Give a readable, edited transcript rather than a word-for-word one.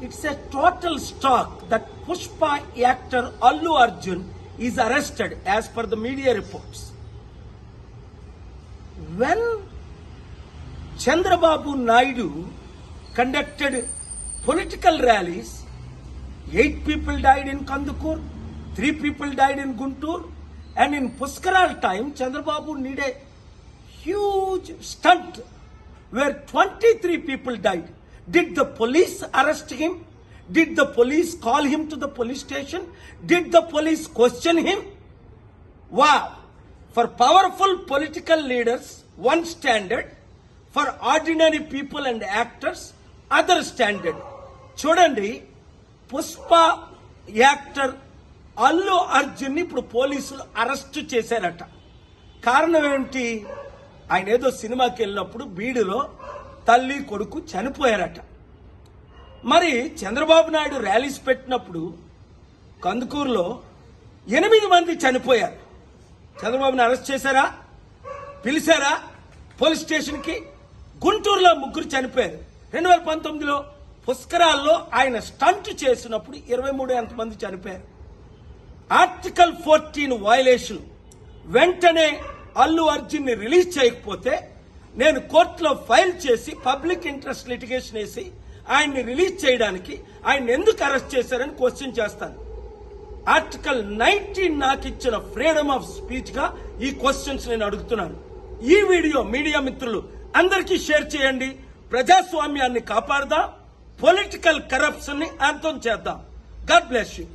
It's a total shock that Pushpa actor Allu Arjun is arrested as per the media reports. When Chandrababu Naidu conducted political rallies, 8 people died in Kandukur, 3 people died in Guntur, and in Puskaral time, Chandrababu need a huge stunt where 23 people died. Did the police arrest him? Did the police call him to the police station? Did the police question him? Wow! For powerful political leaders, one standard. For ordinary people and actors, other standard. చూడండి, Pushpa actor Allu Arjun ఇప్పుడు పోలీసులు arrest చేశారట. కారణం ఏంటి? ఆయన ఏదో సినిమాకి వెళ్ళినప్పుడు బీడులో తల్లి కొడుకు చనిపోయారట. మరి చంద్రబాబు నాయుడు ర్యాలీస్ పెట్టినప్పుడు కందుకూరులో 8 మంది చనిపోయారు. చంద్రబాబుని అరెస్ట్ చేశారా? పిలిచారా పోలీస్ స్టేషన్కి? గుంటూరులో 3 చనిపోయారు. 2019లో పుష్కరాల్లో ఆయన స్టంట్ చేసినప్పుడు 23 మంది చనిపోయారు. Article 14 violation. వెంటనే అల్లు అర్జున్ ని రిలీజ్ చేయకపోతే నేను కోర్టులో ఫైల్ చేసి పబ్లిక్ ఇంట్రెస్ట్ లిటిగేషన్ వేసి ఆయన్ని రిలీజ్ చేయడానికి ఆయన ఎందుకు అరెస్ట్ చేశారని క్వశ్చన్ చేస్తాను. ఆర్టికల్ 19 నాకు ఇచ్చిన ఫ్రీడమ్ ఆఫ్ స్పీచ్ గా ఈ క్వశ్చన్స్ నేను అడుగుతున్నాను. ఈ వీడియో మీడియా మిత్రులు అందరికీ షేర్ చేయండి. ప్రజాస్వామ్యాన్ని కాపాడదాం, పొలిటికల్ కరప్షన్ ని అంతం చేద్దాం. God bless you.